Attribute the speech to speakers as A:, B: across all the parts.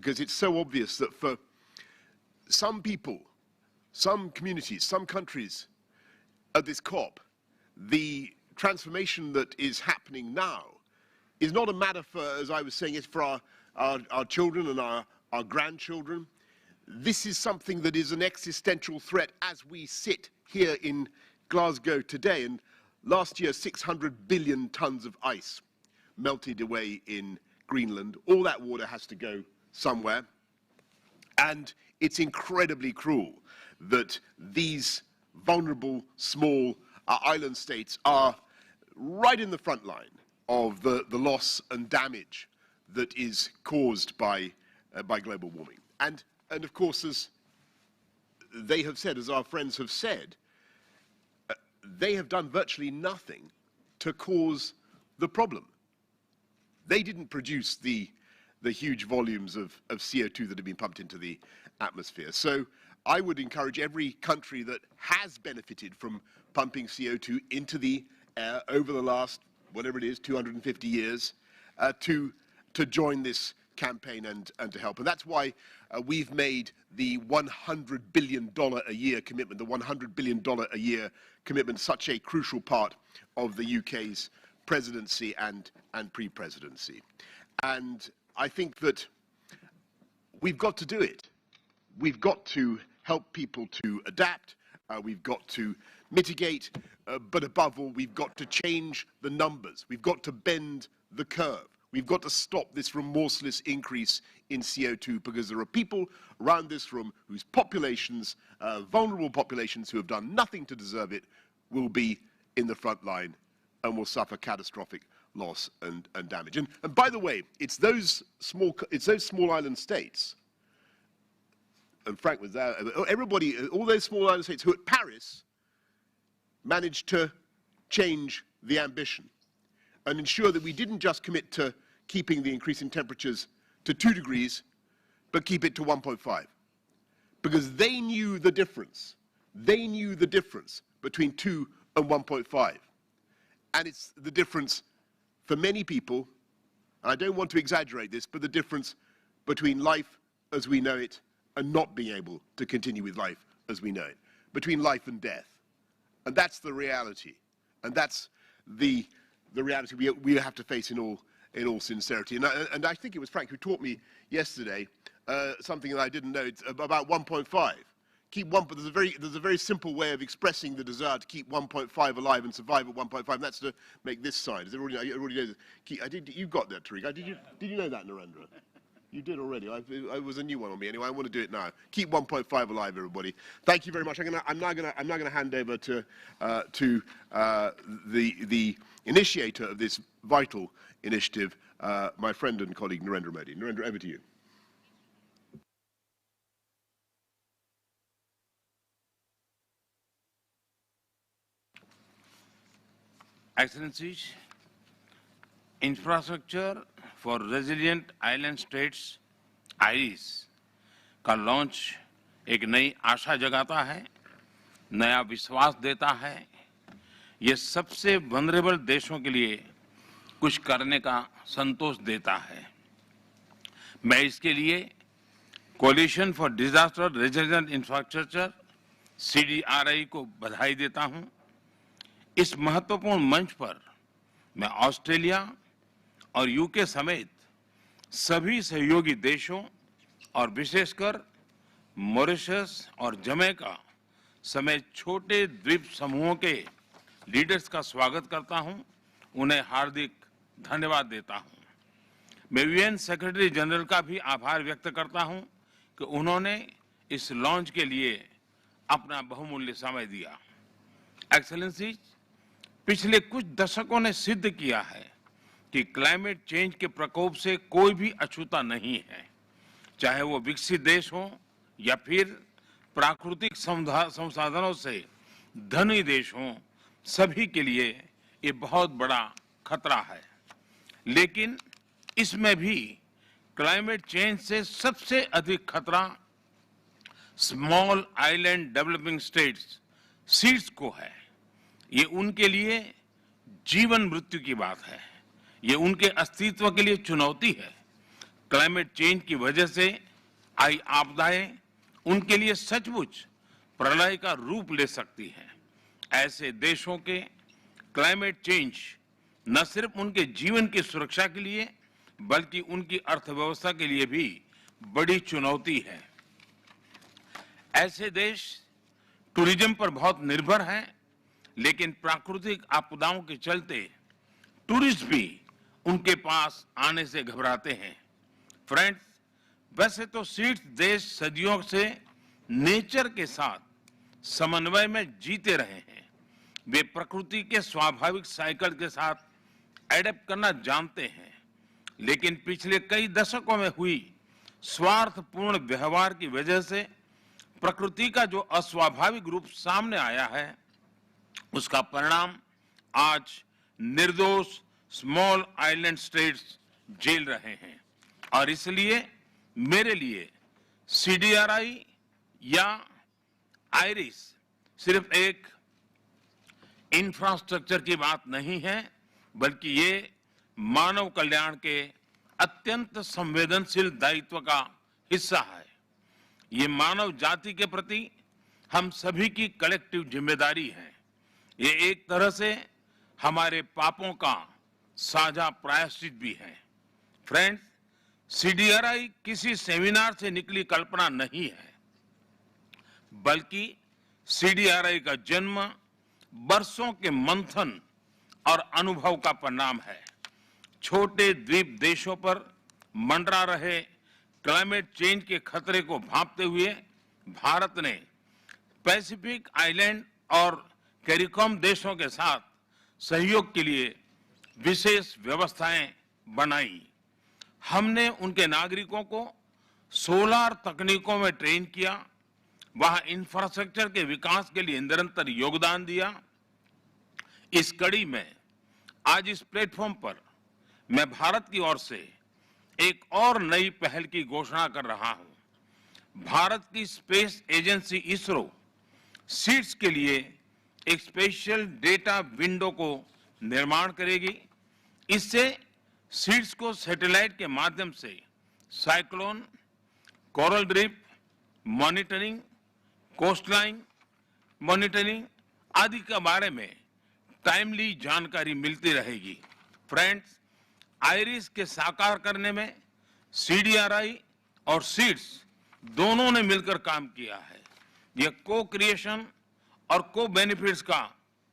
A: because it's so obvious that for some people, some communities, some countries at this COP, the transformation that is happening now is not a matter for, as I was saying, it's for our children and our grandchildren. This is something that is an existential threat as we sit here in Glasgow today. And last year, 600 billion tons of ice melted away in Greenland. All that water has to go somewhere. And it's incredibly cruel that these vulnerable, small island states are right in the front line of the loss and damage that is caused by global warming. And of course, as they have said, as our friends have said, they have done virtually nothing to cause the problem. They didn't produce the huge volumes of CO2 that have been pumped into the atmosphere. So I would encourage every country that has benefited from pumping CO2 into the air over the last, whatever it is, 250 years, to join this campaign and to help. And that's why we've made the $100 billion a year commitment, the $100 billion a year commitment, such a crucial part of the UK's presidency and pre-presidency. And I think that we've got to do it. We've got to help people to adapt. We've got to mitigate, but above all, we've got to change the numbers. We've got to bend the curve. We've got to stop this remorseless increase in CO2 because there are people around this room whose populations, vulnerable populations who have done nothing to deserve it, will be in the front line and will suffer catastrophic loss and damage. And by the way, it's those small island states, and Frank was there, everybody, all those small island states who at Paris managed to change the ambition and ensure that we didn't just commit to keeping the increase in temperatures to 2 degrees, but keep it to 1.5. Because they knew the difference. They knew the difference between 2 and 1.5. And it's the difference for many people, and I don't want to exaggerate this, but the difference between life as we know it and not being able to continue with life as we know it. Between life and death. And that's the reality. And that's the reality we have to face in all sincerity. And I think it was Frank who taught me yesterday something that I didn't know. It's about 1.5. There's a very simple way of expressing the desire to keep 1.5 alive and survive at 1.5, and that's to make this sign. Does everybody know? You got that, Tariq. Did you know that, Narendra? You did already. I was a new one on me. Anyway, I want to do it now. Keep 1.5 alive, everybody. Thank you very much. I'm now going to hand over to the initiator of this vital initiative, my friend and colleague Narendra Modi. Narendra, over to you.
B: Excellencies, infrastructure for resilient island states Iris का launch एक नई आशा जगाता है, नया विश्वास देता है। ये सबसे वनरेबल देशों के लिए कुछ करने का संतोष देता है। मैं इसके लिए coalition for disaster resilient infrastructure CDRI को बधाई देता हूं। इस महत्वपूर्ण मंच पर मैं ऑस्ट्रेलिया और UK समेत सभी सहयोगी देशों और विशेषकर मॉरिशस और जमैका समेत छोटे द्वीप समूहों के लीडर्स का स्वागत करता हूं, उन्हें हार्दिक धन्यवाद देता हूं। मैं UN सेक्रेटरी जनरल का भी आभार व्यक्त करता हूं कि उन्होंने इस लॉन्च के लिए अपना बहुमूल्य समय दिया। एक्सेलेंसीज, पिछले कुछ दशकों ने सिद्ध किया है कि क्लाइमेट चेंज के प्रकोप से कोई भी अछूता नहीं है, चाहे वो विकसित देश हो या फिर प्राकृतिक संसाधनों से धनी देश हो, सभी के लिए ये बहुत बड़ा खतरा है। लेकिन इसमें भी क्लाइमेट चेंज से सबसे अधिक खतरा small island developing states seeds को है। ये उनके लिए जीवन मृत्यु की बात है, ये उनके अस्तित्व के लिए चुनौती है। क्लाइमेट चेंज की वजह से आई आपदाएं उनके लिए सचमुच प्रलय का रूप ले सकती हैं। ऐसे देशों के क्लाइमेट चेंज न सिर्फ उनके जीवन की सुरक्षा के लिए बल्कि उनकी अर्थव्यवस्था के लिए भी बड़ी चुनौती है। ऐसे देश टूरिज्म पर बहुत निर्भर हैं, लेकिन प्राकृतिक आपदाओं के चलते टूरिस्ट भी उनके पास आने से घबराते हैं। फ्रेंड्स, वैसे तो सीड्स देश सदियों से नेचर के साथ समन्वय में जीते रहे हैं। वे प्रकृति के स्वाभाविक साइकिल के साथ एडेप्ट करना जानते हैं, लेकिन पिछले कई दशकों में हुई स्वार्थपूर्ण व्यवहार की वजह से प्रकृति का जो अस्वाभाविक रूप सामने आया है, उसका परिणाम आज निर्दोष स्मॉल आइलैंड स्टेट्स झेल रहे हैं। और इसलिए मेरे लिए CDRI या आयरिस सिर्फ एक इंफ्रास्ट्रक्चर की बात नहीं है, बल्कि ये मानव कल्याण के अत्यंत संवेदनशील दायित्व का हिस्सा है। ये मानव जाति के प्रति हम सभी की कलेक्टिव जिम्मेदारी है। ये एक तरह से हमारे पापों का साझा प्रायश्चित भी है। फ्रेंड्स, CDRI किसी सेमिनार से निकली कल्पना नहीं है, बल्कि CDRI का जन्म बरसों के मंथन और अनुभव का परिणाम है। छोटे द्वीप देशों पर मंडरा रहे क्लाइमेट चेंज के खतरे को भांपते हुए भारत ने पैसिफिक आइलैंड और कैरिकॉम देशों के साथ सहयोग के लिए विशेष व्यवस्थाएं बनाई। हमने उनके नागरिकों को सोलर तकनीकों में ट्रेन किया, वहां इंफ्रास्ट्रक्चर के विकास के लिए निरंतर योगदान दिया। इस कड़ी में आज इस प्लेटफॉर्म पर मैं भारत की ओर से एक और नई पहल की घोषणा कर रहा हूं। भारत की स्पेस एजेंसी इसरो सीड्स के लिए एक स्पेशल डेटा विंडो को निर्माण करेगी। इससे सीड्स को सैटेलाइट के माध्यम से cyclone, coral reef monitoring, coastline monitoring आदि के बारे में टाइमली जानकारी मिलती रहेगी। फ्रेंड्स, आयरिस के साकार करने में CDRI और सीड्स दोनों ने मिलकर काम किया है। यह को क्रिएशन और को बेनिफिट्स का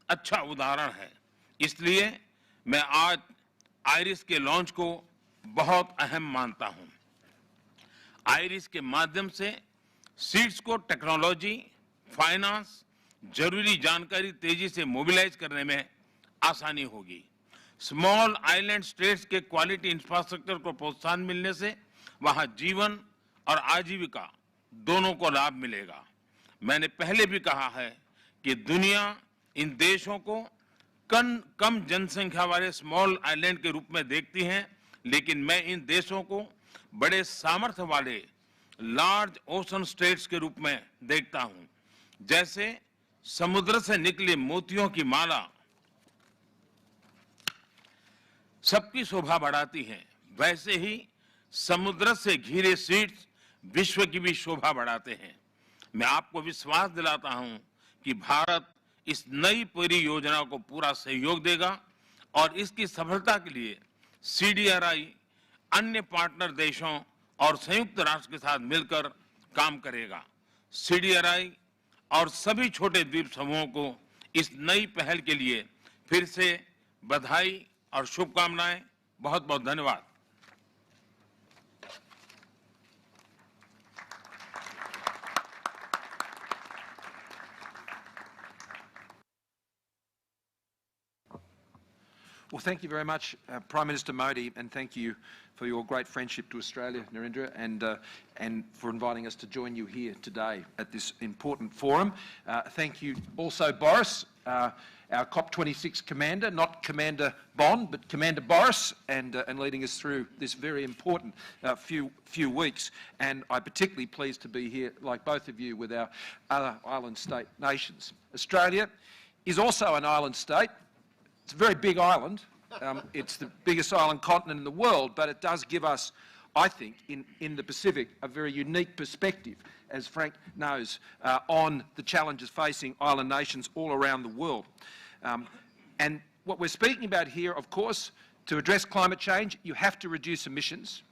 B: अच्छा उदाहरण है। इसलिए मैं आज आयरिस के लॉन्च को बहुत अहम मानता हूं। आयरिस के माध्यम से सीड्स को टेक्नोलॉजी, फाइनेंस, जरूरी जानकारी तेजी से मोबिलाइज करने में आसानी होगी। स्मॉल आइलैंड स्टेट्स के क्वालिटी इंफ्रास्ट्रक्चर को प्रोत्साहन मिलने से वहां जीवन और आजीविका दोनों को लाभ मिलेगा। मैंने पहले भी कहा है कि दुनिया इन देशों को कम जनसंख्या वाले स्मॉल आइलैंड के रूप में देखती है, लेकिन मैं इन देशों को बड़े सामर्थ्य वाले लार्ज ओशन स्टेट्स के रूप में देखता हूं। जैसे समुद्र से निकले मोतियों की माला सबकी शोभा बढ़ाती है, वैसे ही समुद्र से घिरे सीड्स विश्व की भी शोभा बढ़ाते हैं। मैं आपको विश्वास दिलाता हूं कि भारत इस नई परियोजना को पूरा सहयोग देगा और इसकी सफलता के लिए CDRI अन्य पार्टनर देशों और संयुक्त राष्ट्र के साथ मिलकर काम करेगा। CDRI और सभी छोटे द्वीप समूहों को इस नई पहल के लिए फिर से बधाई और शुभकामनाएं। बहुत बहुत धन्यवाद।
C: Well, thank you very much, Prime Minister Modi, and thank you for your great friendship to Australia, Narendra, and for inviting us to join you here today at this important forum. Thank you also, Boris, our COP26 commander, not Commander Bond, but Commander Boris, and leading us through this very important few weeks. And I'm particularly pleased to be here, like both of you, with our other island state nations. Australia is also an island state. It's a very big island. It's the biggest island continent in the world, but it does give us I think, in the Pacific, a very unique perspective, as Frank knows, on the challenges facing island nations all around the world. And what we're speaking about here, of course, to address climate change, you have to reduce emissions,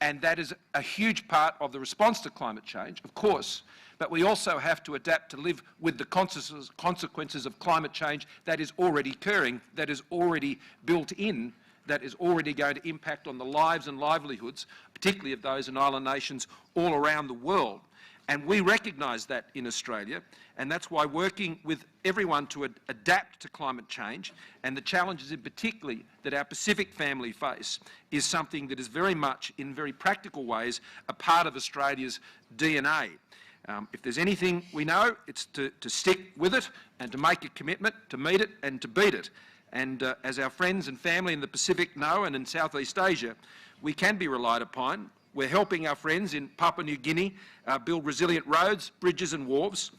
C: and that is a huge part of the response to climate change, of course, but we also have to adapt to live with the consequences of climate change that is already occurring, that is already built in, that is already going to impact on the lives and livelihoods, particularly of those in island nations all around the world. And we recognise that in Australia, and that's why working with everyone to adapt to climate change and the challenges in particularly that our Pacific family face is something that is very much, in very practical ways, a part of Australia's DNA. If there's anything we know, it's to stick with it and to make a commitment to meet it and to beat it. And as our friends and family in the Pacific know, and in Southeast Asia, we can be relied upon. We're helping our friends in Papua New Guinea build resilient roads, bridges and wharves.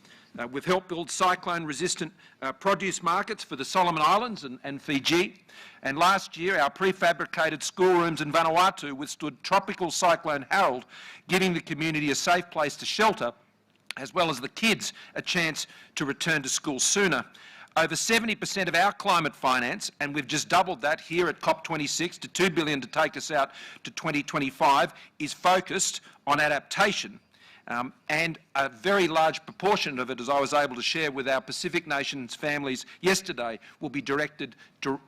C: We've helped build cyclone-resistant produce markets for the Solomon Islands and Fiji. And last year, our prefabricated schoolrooms in Vanuatu withstood tropical cyclone Harold, giving the community a safe place to shelter, as well as the kids a chance to return to school sooner. Over 70% of our climate finance, and we've just doubled that here at COP26 to $2 billion to take us out to 2025, is focused on adaptation. And a very large proportion of it, as I was able to share with our Pacific nations families yesterday, will be directed to,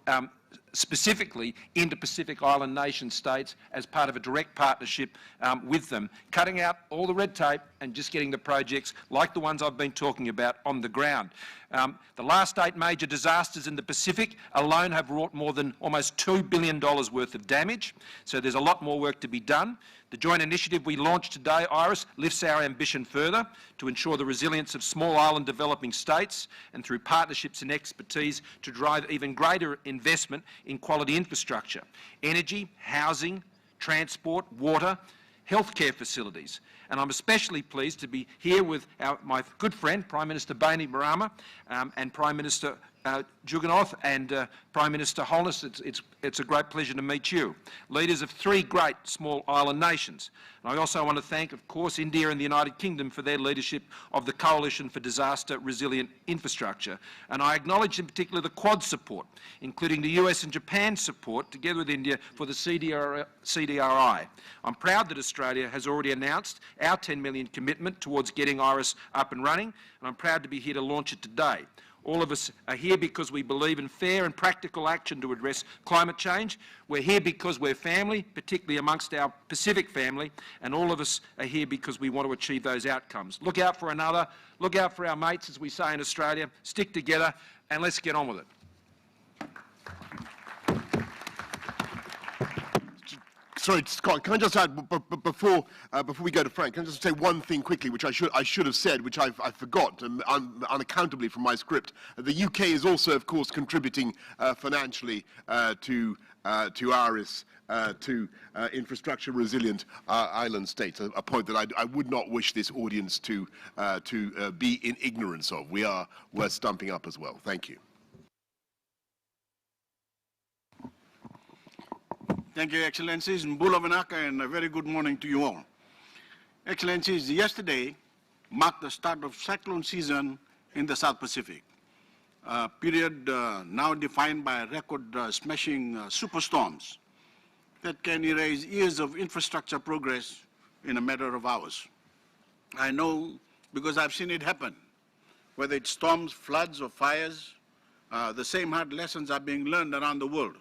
C: specifically into Pacific Island nation states as part of a direct partnership with them, cutting out all the red tape and just getting the projects like the ones I've been talking about on the ground. The last 8 major disasters in the Pacific alone have wrought more than almost $2 billion worth of damage, so there's a lot more work to be done. The joint initiative we launched today, IRIS, lifts our ambition further to ensure the resilience of small island developing states, and through partnerships and expertise to drive even greater investment in quality infrastructure, energy, housing, transport, water, healthcare facilities. And I'm especially pleased to be here with my good friend, Prime Minister Bainimarama, and Prime Minister Juggernauth and Prime Minister Holness. It's a great pleasure to meet you. Leaders of 3 great small island nations. And I also want to thank, of course, India and the United Kingdom for their leadership of the Coalition for Disaster Resilient Infrastructure. And I acknowledge in particular the Quad support, including the US and Japan support, together with India, for the CDRI. I'm proud that Australia has already announced our $10 million commitment towards getting IRIS up and running, and I'm proud to be here to launch it today. All of us are here because we believe in fair and practical action to address climate change. We're here because we're family, particularly amongst our Pacific family, and all of us are here because we want to achieve those outcomes. Look out for another, look out for our mates, as we say in Australia, stick together, and let's get on with it.
A: Sorry, Scott, can I just add, before we go to Frank, can I just say one thing quickly, which I should have said, which I forgot unaccountably from my script. The UK is also, of course, contributing financially to IRIS, to infrastructure resilient island states, a point that I would not wish this audience to be in ignorance of. We're stumping up as well. Thank you.
D: Thank you, Excellencies, Mbula Vinaka, and a very good morning to you all. Excellencies, yesterday marked the start of cyclone season in the South Pacific, a period now defined by record-smashing superstorms that can erase years of infrastructure progress in a matter of hours. I know because I've seen it happen. Whether it's storms, floods, or fires, the same hard lessons are being learned around the world.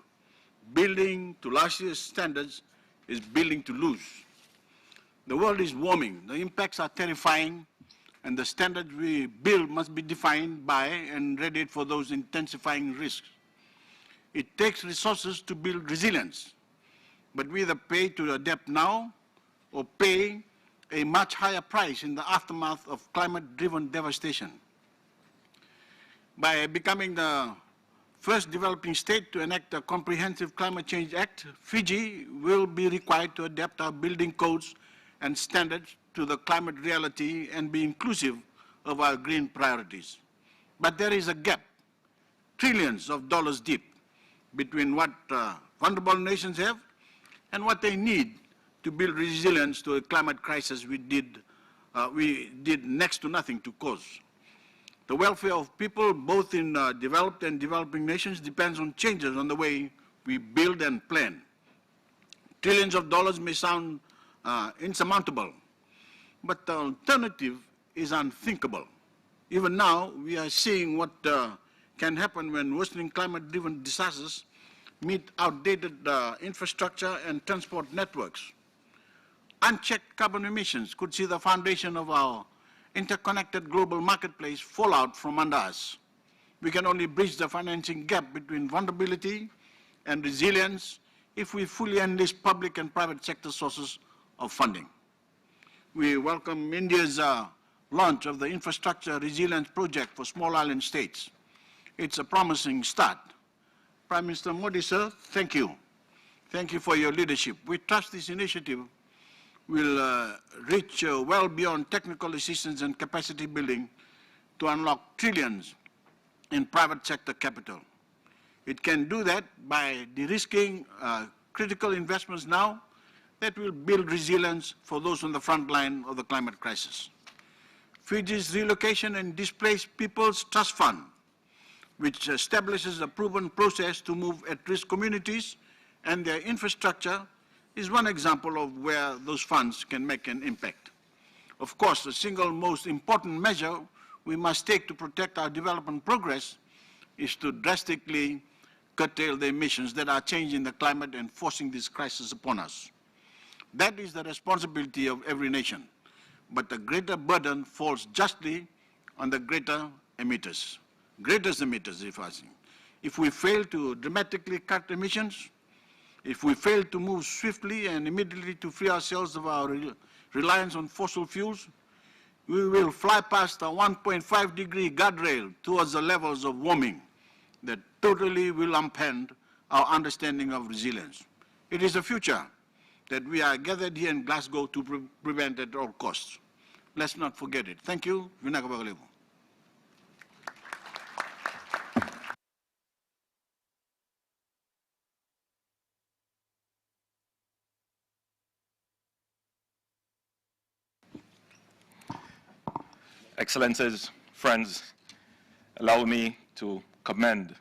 D: Building to last year's standards is building to lose. The world is warming, the impacts are terrifying, and the standards we build must be defined by and readied for those intensifying risks. It takes resources to build resilience, but we either pay to adapt now or pay a much higher price in the aftermath of climate-driven devastation. By becoming the first developing state to enact a comprehensive climate change act, Fiji will be required to adapt our building codes and standards to the climate reality and be inclusive of our green priorities. But there is a gap, trillions of dollars deep, between what vulnerable nations have and what they need to build resilience to a climate crisis we did next to nothing to cause. The welfare of people, both in developed and developing nations, depends on changes on the way we build and plan. Trillions of dollars may sound insurmountable, but the alternative is unthinkable. Even now, we are seeing what can happen when worsening climate-driven disasters meet outdated infrastructure and transport networks. Unchecked carbon emissions could see the foundation of our interconnected global marketplace fall out from under us. We can only bridge the financing gap between vulnerability and resilience if we fully enlist public and private sector sources of funding. We welcome India's launch of the Infrastructure Resilience Project for small island states. It's a promising start. Prime Minister Modi, sir, thank you. Thank you for your leadership. We trust this initiative will reach well beyond technical assistance and capacity building to unlock trillions in private sector capital. It can do that by de-risking critical investments now that will build resilience for those on the front line of the climate crisis. Fiji's Relocation and Displaced Peoples Trust Fund, which establishes a proven process to move at-risk communities and their infrastructure, is one example of where those funds can make an impact. Of course, the single most important measure we must take to protect our development progress is to drastically curtail the emissions that are changing the climate and forcing this crisis upon us. That is the responsibility of every nation, but the greater burden falls justly on the greatest emitters, if I think. If we fail to dramatically cut emissions, if we fail to move swiftly and immediately to free ourselves of our reliance on fossil fuels, we will fly past a 1.5-degree guardrail towards the levels of warming that totally will upend our understanding of resilience. It is a future that we are gathered here in Glasgow to prevent at all costs. Let's not forget it. Thank you. Vinaka.
E: Excellencies, friends, allow me to commend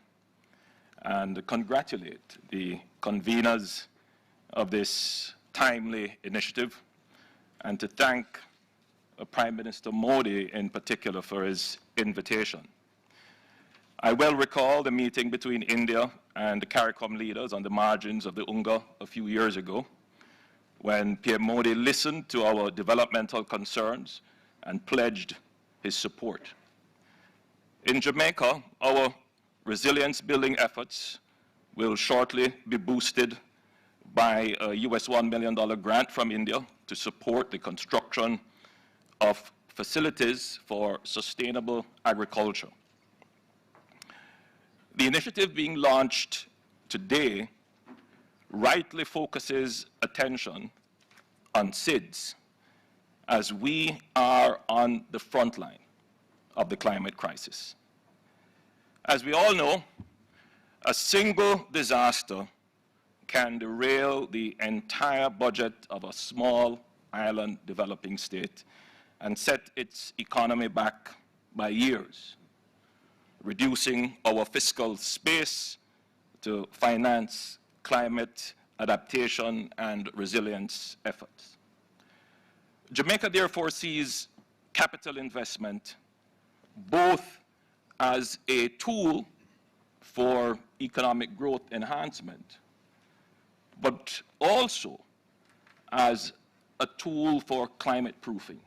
E: and congratulate the conveners of this timely initiative and to thank Prime Minister Modi in particular for his invitation. I well recall the meeting between India and the CARICOM leaders on the margins of the Unga a few years ago when PM Modi listened to our developmental concerns and pledged his support. In Jamaica, our resilience building efforts will shortly be boosted by a US $1 million grant from India to support the construction of facilities for sustainable agriculture. The initiative being launched today rightly focuses attention on SIDS, as we are on the front line of the climate crisis. As we all know, a single disaster can derail the entire budget of a small island developing state and set its economy back by years, reducing our fiscal space to finance climate adaptation and resilience efforts. Jamaica therefore sees capital investment both as a tool for economic growth enhancement, but also as a tool for climate proofing.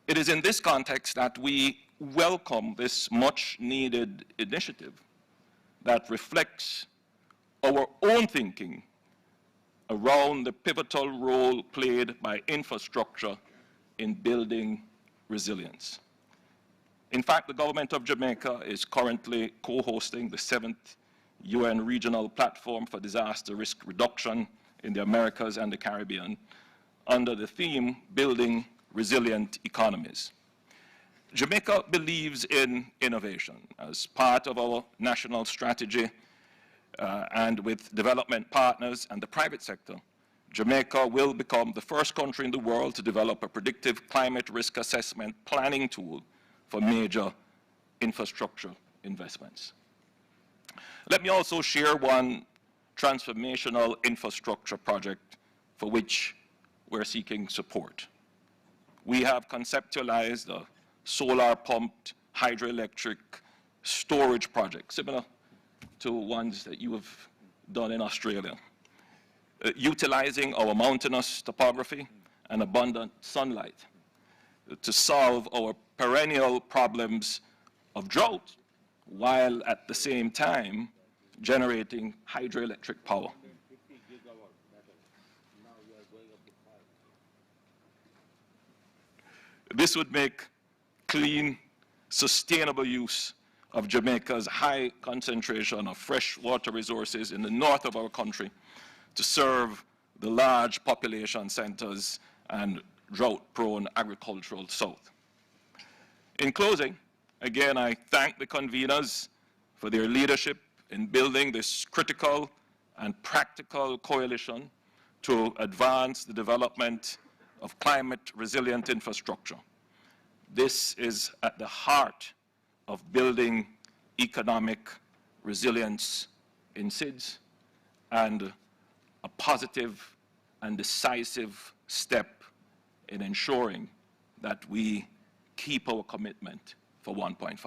E: It is in this context that we welcome this much needed initiative that reflects our own thinking around the pivotal role played by infrastructure in building resilience. In fact, the government of Jamaica is currently co-hosting the 7th UN Regional Platform for Disaster Risk Reduction in the Americas and the Caribbean under the theme, Building Resilient Economies. Jamaica believes in innovation. As part of our national strategy, and with development partners and the private sector, Jamaica will become the first country in the world to develop a predictive climate risk assessment planning tool for major infrastructure investments. Let me also share one transformational infrastructure project for which we're seeking support. We have conceptualized a solar-pumped hydroelectric storage project, similar to ones that you have done in Australia, utilizing our mountainous topography and abundant sunlight to solve our perennial problems of drought, while at the same time generating hydroelectric power. This would make clean, sustainable use of Jamaica's high concentration of fresh water resources in the north of our country to serve the large population centers and drought-prone agricultural south. In closing, again, I thank the conveners for their leadership in building this critical and practical coalition to advance the development of climate-resilient infrastructure. This is at the heart of building economic resilience in SIDS and a positive and decisive step in ensuring that we keep our commitment for 1.5.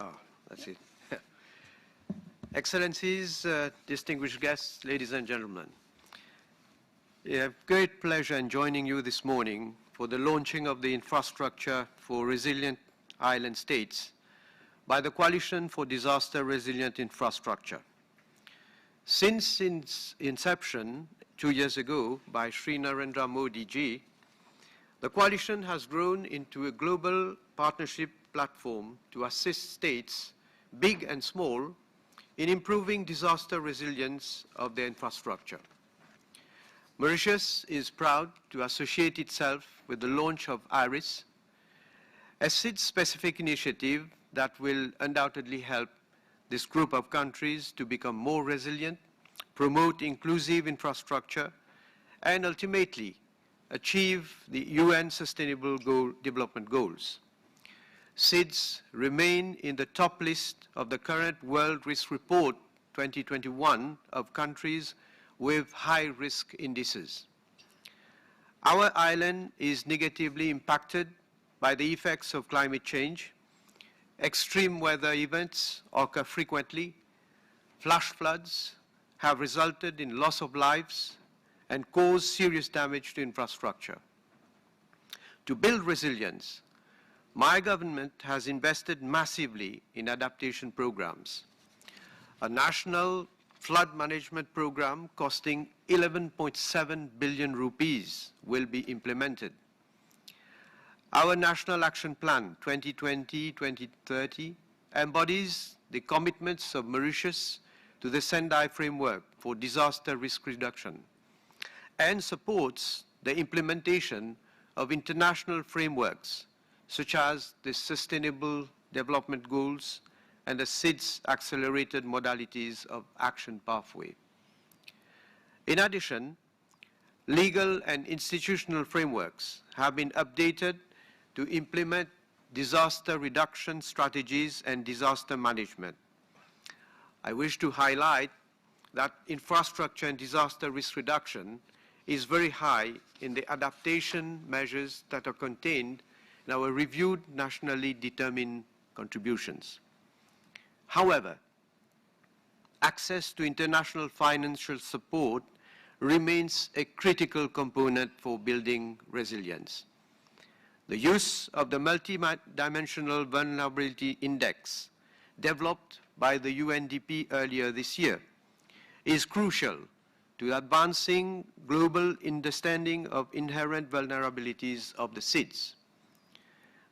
F: Oh, that's it. Excellencies, distinguished guests, ladies and gentlemen. I have great pleasure in joining you this morning for the launching of the infrastructure for resilient island states by the Coalition for Disaster Resilient Infrastructure. Since its inception 2 years ago by Sri Narendra Modi ji, the coalition has grown into a global partnership platform to assist states, big and small, in improving disaster resilience of their infrastructure. Mauritius is proud to associate itself with the launch of IRIS, a SIDS-specific initiative that will undoubtedly help this group of countries to become more resilient, promote inclusive infrastructure, and ultimately achieve the UN Sustainable Development Goals. SIDS remain in the top list of the current World Risk Report 2021 of countries with high risk indices. Our island is negatively impacted by the effects of climate change. Extreme weather events occur frequently. Flash floods have resulted in loss of lives and caused serious damage to infrastructure. To build resilience, my government has invested massively in adaptation programs. A national flood management program costing 11.7 billion rupees will be implemented. Our National Action Plan 2020-2030 embodies the commitments of Mauritius to the Sendai Framework for Disaster Risk Reduction and supports the implementation of international frameworks such as the Sustainable Development Goals and the SIDS accelerated modalities of action pathway. In addition, legal and institutional frameworks have been updated to implement disaster reduction strategies and disaster management. I wish to highlight that infrastructure and disaster risk reduction is very high in the adaptation measures that are contained in our reviewed nationally determined contributions. However, access to international financial support remains a critical component for building resilience. The use of the Multi-Dimensional Vulnerability Index, developed by the UNDP earlier this year, is crucial to advancing global understanding of inherent vulnerabilities of the SIDS.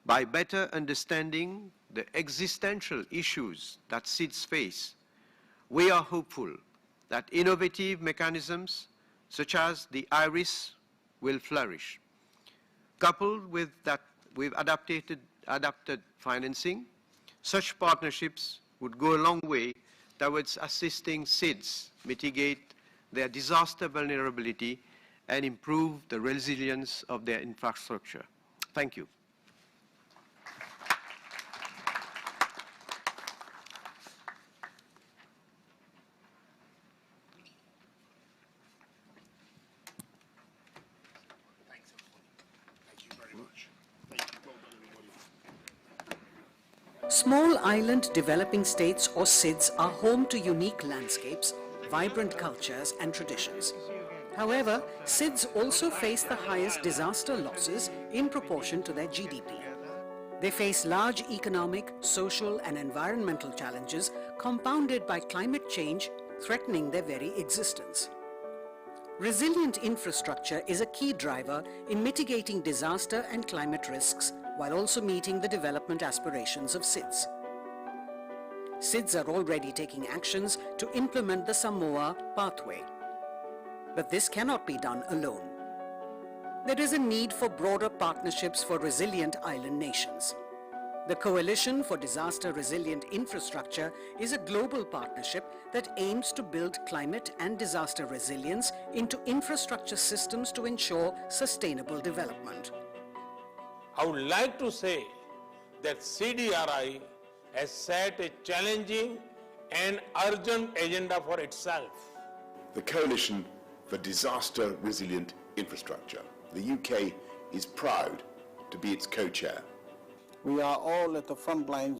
F: By better understanding the existential issues that SIDS face, we are hopeful that innovative mechanisms such as the IRIS will flourish. Coupled with adapted financing, such partnerships would go a long way towards assisting SIDS mitigate their disaster vulnerability and improve the resilience of their infrastructure. Thank you.
G: Small island developing states or SIDS are home to unique landscapes, vibrant cultures and traditions. However, SIDS also face the highest disaster losses in proportion to their GDP. They face large economic, social and environmental challenges compounded by climate change threatening their very existence. Resilient infrastructure is a key driver in mitigating disaster and climate risks while also meeting the development aspirations of SIDS. SIDS are already taking actions to implement the Samoa pathway. But this cannot be done alone. There is a need for broader partnerships for resilient island nations. The Coalition for Disaster Resilient Infrastructure is a global partnership that aims to build climate and disaster resilience into infrastructure systems to ensure sustainable development.
H: I would like to say that CDRI has set a challenging and urgent agenda for itself.
A: The Coalition for Disaster Resilient Infrastructure. The UK is proud to be its co-chair.
D: We are all at the front lines